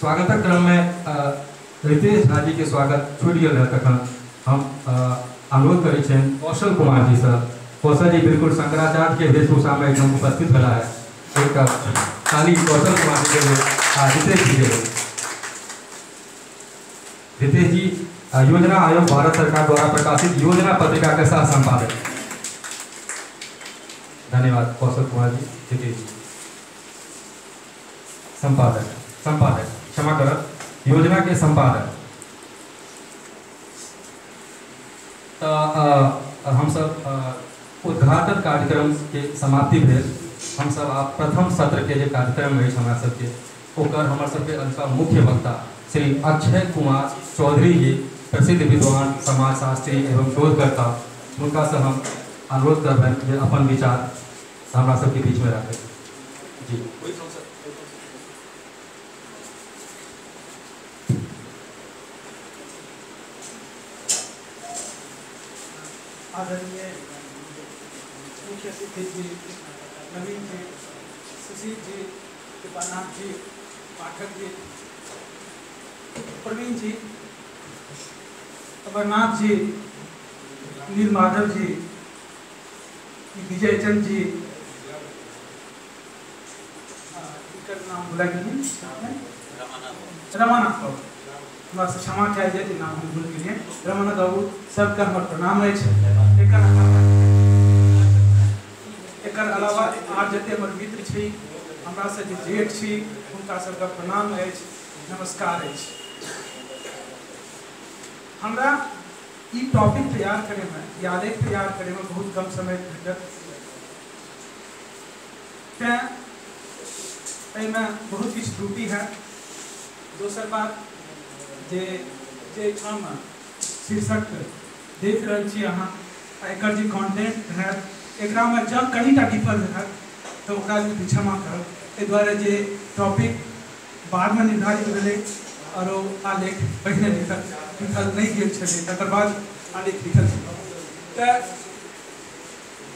स्वागतक क्रम में रितेश झा जी के स्वागत छूट गया तखन हम अनुरोध करै छन कौशल कुमार जी से। कौशल जी बिल्कुल शंकराचार्य के वेशभूषा में एकदम उपस्थित भला है। एक ताली कौशल कुमार जी के लिए, रितेश जी के लिए। रितेश जी योजना आयोग भारत सरकार द्वारा प्रकाशित योजना पत्रिका के सह संपादक। धन्यवाद कौशल कुमार जी। रितेश जी संपादक क्षमा कर, योजना के संपादक। हम सब उद्घाटन कार्यक्रम के समाप्ति भेल। हम सब आप प्रथम सत्र के जो कार्यक्रम है हमरा सबके ओकर हमर सबके अंका मुख्य वक्ता श्री अक्षय कुमार चौधरी जी, प्रसिद्ध विद्वान समाजशास्त्री एवं शोधकर्ता, उनका से हम अनुरोध करबें जे अपन विचार हमरा सबके बीच में रखें। जी आदरणीय मुख्य अतिथि जी, नवीन जी, सुशील जी, कृपानाथ जी, पाठक जी, प्रवीण जी, अमरनाथ जी, नील माधव जी, विजय चंद जी, नाम भूला रमानाथ बाबू, हमरा से क्षमा कयल जाए नाम हम भूल गेलियै। रमानाथ बाबू सबके हमर प्रणाम अछि। एकर अलावा आर जते हमर मित्र छी, हमरा से जे जेठ छी, हुनका सबके प्रणाम अछि, नमस्कार अछि। हमरा ई टॉपिक तैयार करे में, आलेख तैयार करे में बहुत कम समय भेटत, तें बहुत किछु त्रुटि है। दोसर बात जे ठाम शीर्षक देख रहल छी अहाँ, एकर जे कंटेंट है एकरा में जब कनीटा डिफर है तो ओकरा लेल क्षमा करब। एहि दुआरे जे टॉपिक बाद में निर्धारित भेलै और आलेख पहिने लिखल नहीं गेल छलै, तकर बाद आलेख लिखल छलै।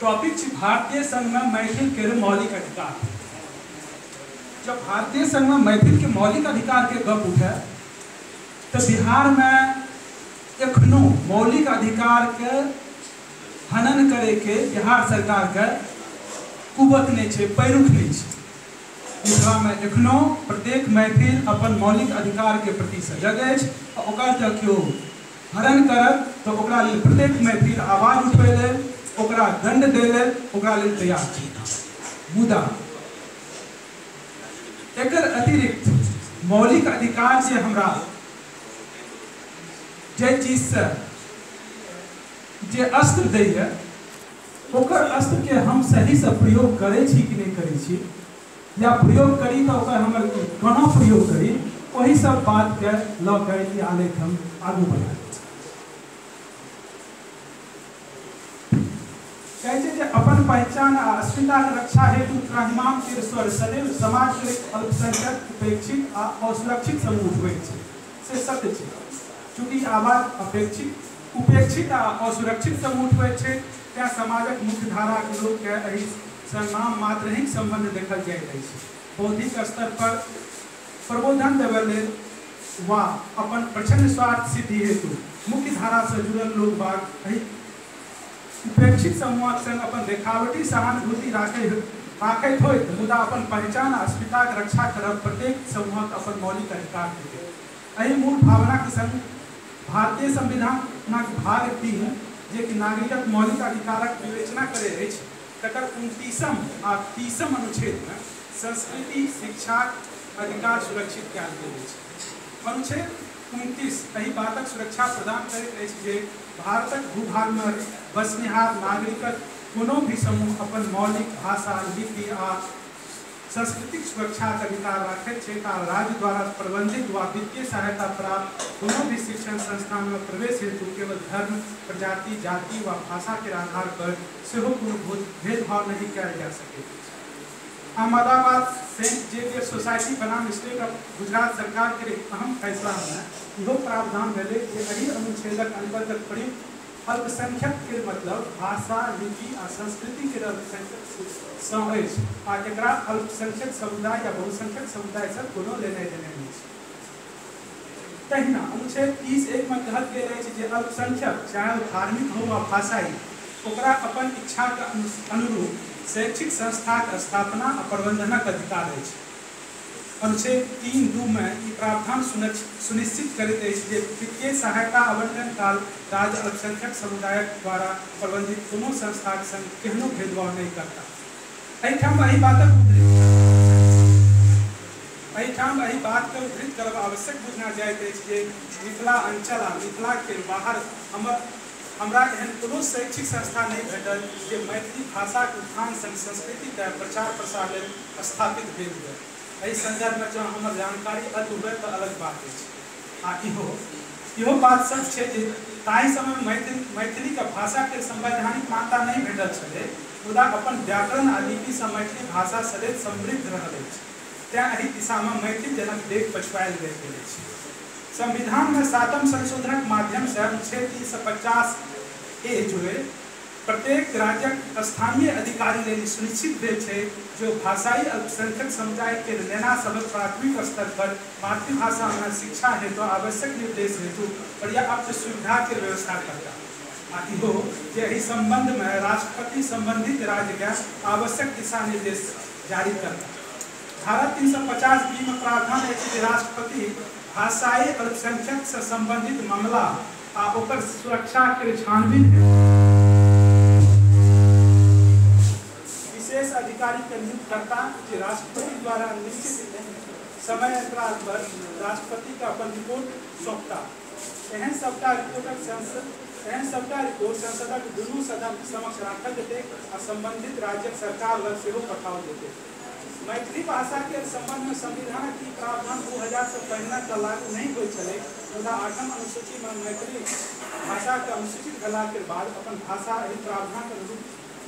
टॉपिक छै भारतीय संघ में मैथिल के मौलिक अधिकार। जब भारतीय संघ में मैथिल के मौलिक अधिकार के गप उठे तो बिहार में एखनो मौलिक अधिकार के हनन करे के बिहार सरकार के कुबत नहीं है, पैरुख नहीं है। मिथिला में एखनो प्रत्येक मैथिल अपन मौलिक अधिकार के प्रति सजग अछि। ओकर जँ केओ हरण करत तो ओकरा लेल प्रत्येक मैथिल आवाज उठबै लेल, ओकरा दंड दै लेल ओकरा लेल तैयार छै। मुदा एकर अतिरिक्त मौलिक अधिकार से हमरा जे चीज से जे अस्त्र दैए, ओकर अस्त्र के हम सही से प्रयोग करै छी कि नहीं करै छी, या प्रयोग करी तो ओकर हमर कोना प्रयोग करी, वही सब बात के लऽ के आलेख हम आगू बढ़ाएब। कहै छै जे अपन पहचान आ अस्मिता के रक्षा हेतु त्राहिमाम के स्वर सदैव समाज के अल्पसंख्यक, उपेक्षित आ असुरक्षित समूह उठबै छै। से सत्य छै, चूँकि आवाज उपेक्षित आ असुरक्षित समूह उठबै छै, तें समाजक मुख्य धारा के लोक के एहि नाम मात्र ही संबंध देखल जाइत अछि। बौद्धिक स्तर पर प्रबोधन देबय लेल वा अपन प्रचंड स्वार्थ सिद्धि हेतु मुख्य धारा से जुड़ल लोग बाग एहि उपेक्षित समूहक संग अपन देखावटी सहानुभूति राखैत होइत, मुदा अपन पहचान आ अस्मिता के रक्षा करब प्रत्येक समूहक अपन मौलिक अधिकार है। एहि मूल भावना के संग भारतीय संविधानक भाग 3 जे कि नागरिकक मौलिक अधिकारक विवेचना करैत अछि, तकर 29म आ 30म अनुच्छेद में संस्कृति शिक्षा अधिकार सुरक्षित कयल गेल अछि। अनुच्छेद 29 एहि बातक सुरक्षा प्रदान करैत अछि जे भारतक भूभाग में बसनिहार नागरिकक कोनो भी समूह अपन मौलिक भाषा, लिपि आ सांस्कृतिक सुरक्षा का अधिकार रखैत छै आ राज्य द्वारा प्रबंधित वा वित्तीय सहायता प्राप्त कोनो भी शिक्षण संस्थान में प्रवेश हेतु केवल धर्म, प्रजाति, जाति वा भाषा के आधार पर सेहो कोनो भेदभाव नहीं किया जा सके। अहमदाबाद सेंट जेवियर सोसाइटी बनाम स्टेट ऑफ गुजरात सरकार के अहम फैसला में इहो प्रावधान भेलै जे एहि अनुच्छेदक अंतर्गत प्रयुक्त अल्पसंख्यक के मतलब भाषा, लिपि आ संस्कृति के अल्पसंख्यक आ एकरा अल्पसंख्यक समुदाय या बहुसंख्यक समुदाय से कोनो लेने देने नहीं। तहिना अनुच्छेद 30(1) में कहल गेल अछि जे अल्पसंख्यक चाहे धार्मिक हो वा भाषाई ओकरा अपन इच्छा के अनुरूप शैक्षिक संस्था के स्थापना आ प्रबंधनक अधिकार अछि। अनुच्छेद 3(2) में ई प्रावधान सुनिश्चित करैत अछि जे वित्तीय सहायता आवंटन काल राज्य अल्पसंख्यक समुदायक द्वारा प्रबंधित कोनो संस्थाक संग केहनो भेदभाव नहीं करता। एहिठाम एहि बात के उद्धृत करब आवश्यक बुझना जाइत अछि जे मिथिला अंचल आ मिथिला के बाहर हमरा एहन कोनो शैक्षिक संस्था नहीं भेटल जे मैथिली भाषा के उत्थान संग संस्कृति के प्रचार प्रसार लेल स्थापित भेल हुए। एहि संदर्भ में जँ हमर जानकारी अल्प हुए तो अलग बात अछि। आ इहो बात सच छै जे ताहि समय मैथिली के भाषा के संवैधानिक मान्यता नहीं भेटल छलै, मुदा अपन व्याकरण आ लिपि से मैथिली भाषा सदैव समृद्ध रहल अछि। तैं एहि दिशा में मैथिल जनक डेग पछुआएल गेल अछि। संविधान में 7म संशोधनक माध्यम से अनुच्छेद 350(a) जोड़े प्रत्येक राज्यक स्थानीय अधिकारी लेल सुनिश्चित भेल छै जो भाषाई अल्पसंख्यक समुदाय के लेना सभक प्राथमिक स्तर पर मातृभाषा में शिक्षा हेतु आवश्यक निर्देश हेतु पर्याप्त सुविधा के व्यवस्था करता। इहो जे एहि संबंध में राष्ट्रपति संबंधित राज्य के आवश्यक दिशा निर्देश जारी करता। धारा 350(b) में प्रावधान अछि जे राष्ट्रपति भाषाई अल्पसंख्यक से संबंधित मामला आ ओकर सुरक्षा के छानबीन विशेष अधिकारी के नियुक्त करता जे राष्ट्रपति द्वारा निश्चित समय अंतराल पर राष्ट्रपति का अपन रिपोर्ट सौंपता। एहन सबटा रिपोर्ट संसदक दुनू सदन समक्ष राखल जेतै आ संबंधित राज्यक सरकार लग सेहो पठाओल जेतै। मैथिली भाषा के संबंध में संविधान की प्रावधान 2000 से पहले का लागू नहीं हुई छलै, मुदा 8म अनुसूची में मैथिली भाषा के अनुसूचित भेला के बाद अपन भाषा एहि प्रावधान के अनुरूप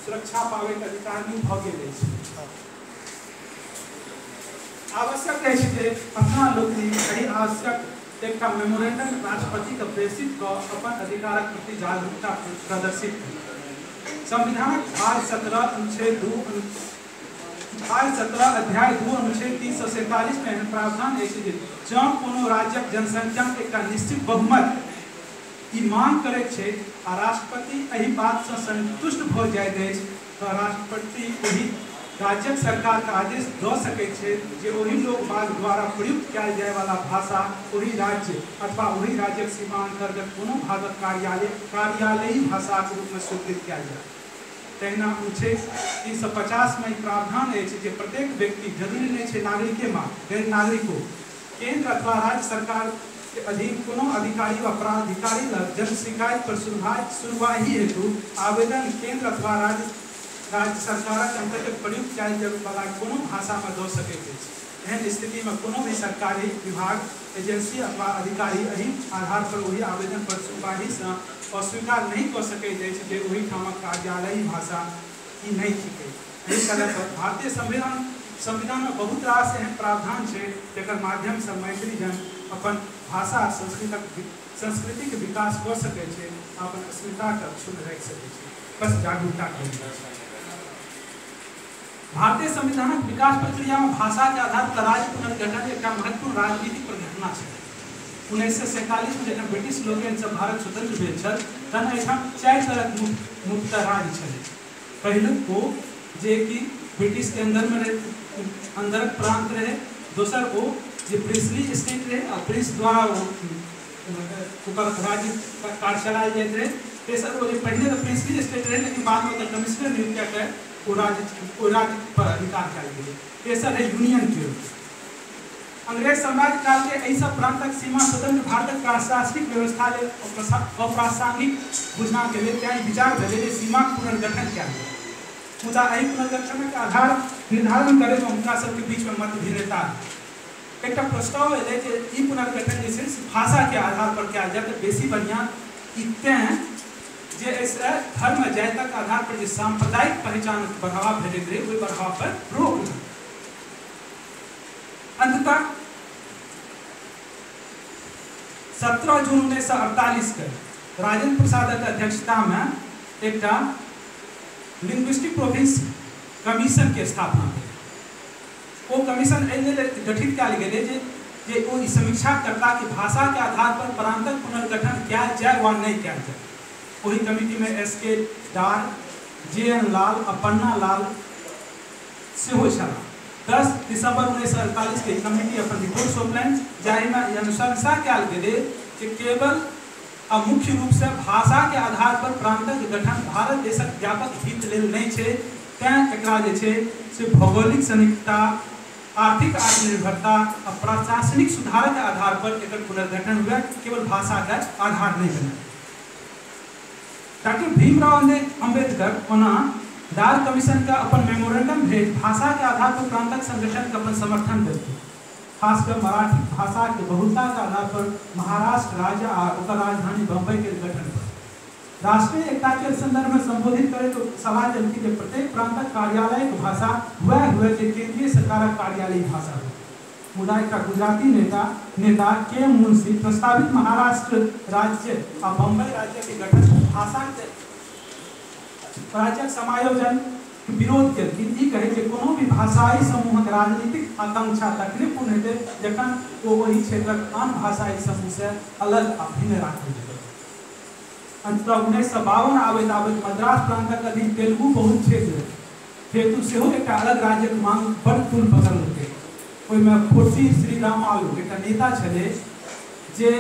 सुरक्षा पावे के अधिकार नहीं भऽ गेल अछि। आवश्यक अछि जे अपना लोकनि एहि आवश्यक एकटा मेमोरेंडम राष्ट्रपति के प्रेषित कऽ अपन अधिकारक प्रति जागरूकता प्रदर्शित करी। संविधानक भाग 17 अनुच्छेद 2 अध्याय 2 अनुच्छेद 347 में एहन प्रावधान अछि जे जँ कोनो राज्यक जनसंख्या के एकटा निश्चित बहुमत ई मांग करैत छै आ राष्ट्रपति एहि बात से संतुष्ट भऽ जाइत अछि तऽ राष्ट्रपति ओहि राज्यक सरकार के आदेश दऽ सकैत छै जे ओहि लोक द्वारा प्रयुक्त कयल जाय वाला भाषा ओहि राज्य अथवा ओहि राज्यक सीमा अंतर्गत कोनो भागक कार्यालयी भाषा के रूप में स्वीकृत कयल जाय। तहिना अनुच्छेद 350 में प्रावधान अछि जे प्रत्येक व्यक्ति जरूरी नहीं छै नागरिके गैर नागरिको केंद्र अथवा राज्य सरकार के अधीन कोनो अधिकारी वा प्राधिकारी लग जन शिकायत पर सुनवाई हेतु आवेदन केंद्र अथवा राज्य सरकारक अंतर्गत प्रयुक्त कयल जाय वाला कोनो भाषा में दऽ सकैत अछि। एहन स्थिति में कोनो भी सरकारी विभाग एजेंसी अथवा अधिकारी एहि आधार पर वही आवेदन पर सुनवाई से अस्वीकार नहीं कऽ सकैत अछि जे ओहि ठामक कार्यालयी भाषा ई नहीं थिकै। एहि तरह भारतीय संविधान में बहुत रास एहन प्रावधान छै जेकर माध्यम से मैथिली जन अपन भाषा संस्कृति के विकास कऽ सकैत छै, अपन अस्मिता के अक्षुण्ण राखि सकैत छै, बस जागरूकता के। भारतीय संविधानक विकास प्रक्रिया में भाषा के आधार पर राज्य पुनर्गठन एक महत्वपूर्ण राजनीतिक परिघटना छै। 1947 में जखन ब्रिटिश लोकनि से भारत स्वतंत्र भेल छल तखन एहिठाम 4 तरहक मुक्त राज्य छलै। पहिलुक ओ जे कि ब्रिटिश के अंदरक प्रांत रहे, दोसर ओ जे प्रिंसली स्टेट रहे आ प्रिंस द्वारा ओकर राज्य कार्य चलायल जाइत रहे। तेसर ओ जे पहले तो प्रिंसली स्टेट रहे लेकिन बाद में कमिश्नर नियुक्त कऽ ओ राज्य पर अधिकार कयल गेलै। तेसर है यूनियन टेरिटरी। अंग्रेज साम्राज्य काल के एहि सब प्रांतक सीमा स्वतंत्र भारतक प्रशासनिक व्यवस्था लेल अप्रासंगिक बुझना गेलै, तेँ विचार भेलै जे सीमाक पुनर्गठन कयल जाय। मुदा एहि पुनर्गठनक आधार निर्धारण करे में हुनका सबके बीच में मतभिन्नता एकटा प्रस्ताव एलै जे ई पुनर्गठन जे छै भाषा के आधार पर कयल जाय तऽ बेसी बढ़िया। तेँ जे धर्म जातिक आधार पर जे सांप्रदायिक पहचान बढ़ावा भेटैत रहे ओहि बढ़ावा पर रोक लगा। अंततः 17 जून 1948 के राजेंद्र प्रसादक अध्यक्षता में एकटा लिंग्विस्टिक प्रोविंस कमीशन के स्थापना भेल। ओ कमीशन एहि लेल गठित कयल गेलै जे जे ओ ई समीक्षा करता कि भाषा के आधार पर प्रांतक पुनर्गठन क्या जाए वा नहीं क्या जाए। वही कमिटी में एस.के. डार, जे.एन. लाल और पन्ना लाल से हो छला। 10 दिसंबर 1948 के कमिटी अपन रिपोर्ट सौंपलनि जाहि में अनुशंसा कयल गेलै कि केवल आ मुख्य रूप से भाषा के आधार पर प्रांतक गठन भारत देशक व्यापक हित लेल नहीं छै, तें एकरा जे छै से भौगोलिक सनिकता, आर्थिक आत्मनिर्भरता और प्रशासनिक सुधार के आधार पर एकर पुनर्गठन हुए, केवल भाषा का आधार नहीं बने। डॉक्टर भीमराव अम्बेडकर ओना डार कमीशन का अपन मेमोरेंडम भेज भाषा के आधार पर प्रांतक संगठन का अपन समर्थन देते, खासकर मराठी भाषा के बहुलता के आधार पर महाराष्ट्र राज्य और राजधानी बम्बई के गठन पर राष्ट्रीय एकता के संदर्भ में संबोधित करे तो सलाह जल की प्रत्येक प्रांतक कार्यालय की भाषा हुए के केंद्रीय सरकार कार्यालयी भाषा हो। मुदा एक गुजराती नेता के मुंशी प्रस्तावित महाराष्ट्र राज्य और बम्बई राज्य के गठन भाषा के राज्य समायोजन विरोध केलखिन। ई कहे कि कोनो भी भाषाई समूहक राजनीतिक आकांक्षा तखने पूर्ण हेतै जखन ओ ओहि क्षेत्रक आन भाषाई समूह से अलग आ भिन्न राखल जेतै। अंततः 1952 आबैत मद्रास प्रांतक अधीन तेलुगु बहुल क्षेत्र हेतु सेहो एकटा अलग राज्यक मांग बड़ फूल पकड़लकै। ओहिमे कोसी श्री रामालू एकटा नेता छलै जे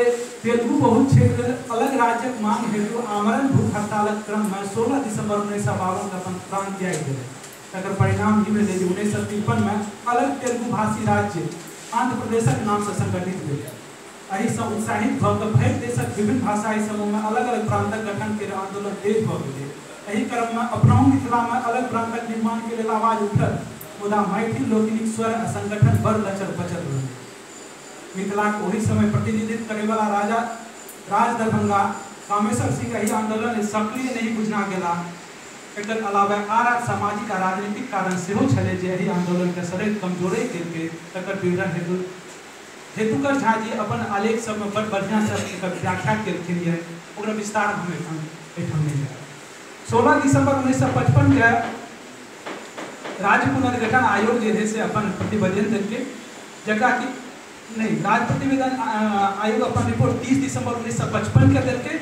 तेलुगु बहुल क्षेत्र अलग राज्यक मांग हेतु आमरण भूख हड़तालक क्रम में 16 दिसंबर 1952 के अपन प्राण त्याग दिले। तकर परिणाम ई भेलै जे 1953 में अलग तेलुगु भाषी राज्य आंध्र प्रदेशक नाम से संगठित भेल। एहि से उत्साहित भऽ कऽ भरि देशक विभिन्न भाषाई समूह में अलग अलग प्रांतक गठन के आंदोलन तेज भऽ गेलै। एहि क्रम में अपनहु मिथिला में अलग प्रांतक निर्माण के लेल आवाज उठल, मुदा मैथिल लोकनिक स्वर आ संगठन बड़ लचर पचर रहल। मिथिला के वही समय प्रतिनिधित्व करे वाला राजा राज दरभंगा कामेश्वर सिंह एहि आंदोलन सक्रिय नहीं बुझना गेला। एकर अलावा आर सामाजिक आ राजनीतिक कारण सेहो छलै जे एहि आंदोलन के सदैव कमजोरे केलकै। तकर विवरण हेतुकर झा जी अपन आलेख सब में बड़ बढ़िया से एकर व्याख्या केलखिन है, ओकरा विस्तार हम एठम नहीं है। 16 दिसंबर 1955 के राज्य पुनर्गठन आयोग जे है से अपन प्रतिवेदन देलकै, जकरा कि नहीं राज्य प्रतिवेदन आयोग अपन रिपोर्ट 30 दिसंबर 1955 के देलकै,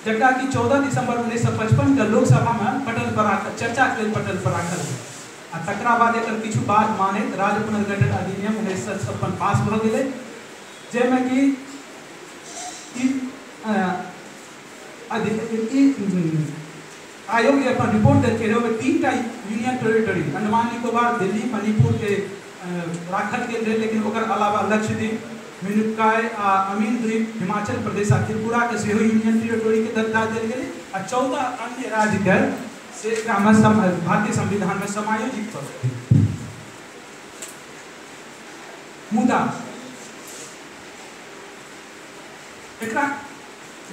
जकरा कि 14 दिसंबर 1955 के लोकसभा में पटल पर चर्चा के पटल पर राखल गेल। आ तकरा बाद एकर किछु बात मानैत राज्य पुनर्गठन अधिनियम 1956 पास भऽ गेलै, जेमे कि आयोग के अपन रिपोर्ट देलकै रहै। 3टा यूनियन टेरिटरी अंडमान निकोबार, दिल्ली, मणिपुर के राखल गेल रहे, लेकिन ओकर अलावा लक्षद्वीप, मिनुकाई आ अमीन द्वीप, हिमाचल प्रदेश आ त्रिपुरा के सेहो यूनियन टेरिटरी के दर्जा देल गेलै आ 14 अन्य राज्य के से भारतीय संविधान में समायोजित कर देल। मुदा एकरा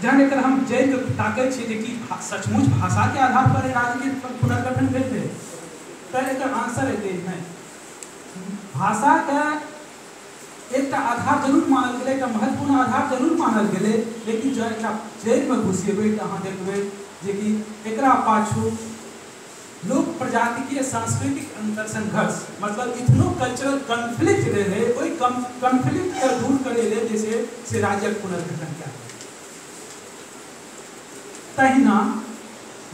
जहन एकर हम जै ताकै छी जे कि सचमुच भाषा के आधार पर राज्य के पुनर्गठन भेल है, तो एकर आंसर एते नहीं। भाषा के एक आधार जरूर मानल गेलै, एक महत्वपूर्ण आधार जरूर मानल गेलै, लेकिन जो एकरा जड़ में घुसेबै तो अहाँ देखबै जे कि एकरा पाछू लोक प्रजातिकीय सांस्कृतिक अंतर संघर्ष मतलब इथनो कल्चरल कॉन्फ्लिक्ट रहे, ओई कॉन्फ्लिक्ट के दूर करे ले जैसे से राज्यक पुनर्गठन किया। तहिना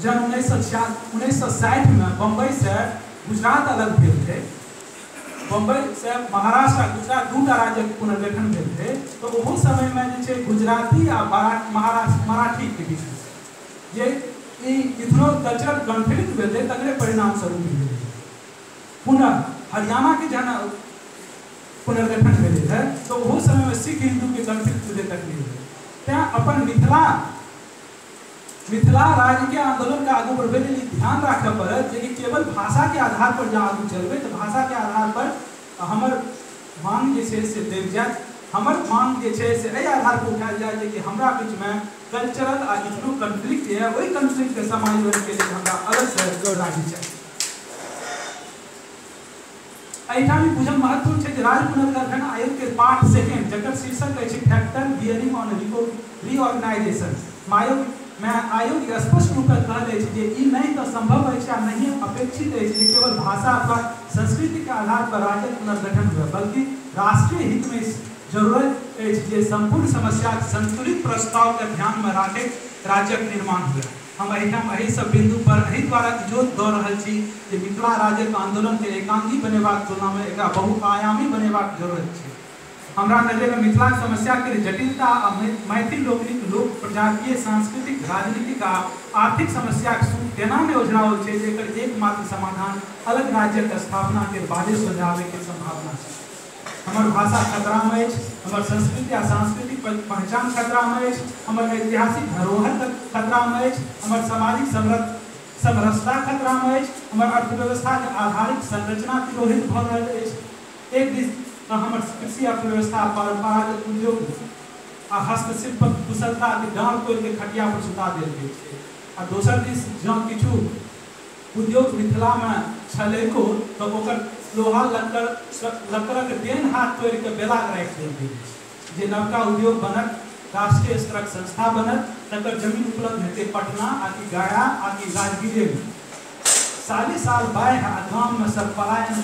जब 1960 में बम्बई से गुजरात अलग भेल थे, बम्बई से महाराष्ट्र गुजरात दूटा राज्य के पुनर्गठन भेल थे, तो वो समय में जे गुजराती आ महाराष्ट्र मराठी के बीच में जे इथनो कल्चरल कॉन्फ्लिक्ट भेल थे, तकरे परिणाम स्वरूप भेल। पुनः हरियाणा के जहन पुनर्गठन भेल है, तो वो समय में सिख हिंदू के कॉन्फ्लिक्ट जुड़े तक नहीं हुए। त्या अपन मिथिला राज्य के आंदोलन का आगू बढ़े लिए ध्यान रखे पड़त जे केवल भाषा के आधार पर जहाँ आगू चलबे तो भाषा के आधार पर हमर मांग जे छै से देल जाए। हमर मांग जे छै से एहि आधार पर उठायल जाए कि हमरा बीच में कल्चरल आ इथनो कॉन्फ्लिक्ट है, वही कॉन्फ्लिक्ट के समायोजन के लिए हमरा अलग से राज्य चाहिए। एहिठाम भी बुझल महत्वपूर्ण है कि राज्य पुनर्गठन आयोग के पाठ 2 जकर शीर्षक है फैक्टर बियरिंग ऑन रीऑर्गेनाइजेशन में आयोग स्पष्ट रूप से कहल है कि ई नहीं तो संभव है या नहीं अपेक्षित है कि केवल भाषा अथवा संस्कृति के आधार पर राज्य पुनर्गठन हुए, बल्कि राष्ट्रीय हित में जरूरत है जे संपूर्ण समस्या संतुलित प्रस्ताव के ध्यान में राखे राज्यक निर्माण हुए। हम एहि सब बिंदु पर एहि द्वारा जोत दऽ रहल छी जे मिथिला राज्यक आंदोलन के एकांगी बनेबाक तुलना में एकरा बहुआयामी बनेबाक जरूरत छै। हमरा नजर में मिथिला समस्या के जटिलता आ मैथिल लोक प्रजातीय सांस्कृतिक राजनीतिक आ आर्थिक समस्या के सूत्र केना में ओझराओल छै जेकर एकमात्र समाधान अलग राज्यक स्थापना के बादे सुझावे के संभावना छै। हमर भाषा खतरा में अछि, हमर संस्कृति आ सांस्कृतिक पहचान खतरा में अछि, हमर ऐतिहासिक धरोहर खतरा में अछि, हमर सामाजिक समरसता खतरा में अछि, हमर अर्थव्यवस्था के आधारिक संरचना तिरोहित भऽ रहल अछि। एक दिस हमर कृषि अर्थव्यवस्था परंपरागत उद्योग आ हस्तशिल्प कुशलता के गांव तोड़ के खटिया पर सुता देल गेल छै। आ दोसर दिस जँ किछु उद्योग मिथिला में छलैको तऽ ओकर लोहा लक्कड़क डेन हाथ तोड़ के बेला राखि देल गेल छै। जे नवका उद्योग बनत, राष्ट्रीय स्तरक संस्था बनत, तकर जमीन उपलब्ध हेतै पटना आकि गया आकि राजगीर में। साले साल बाढ़ि आ गाम में सब पलायन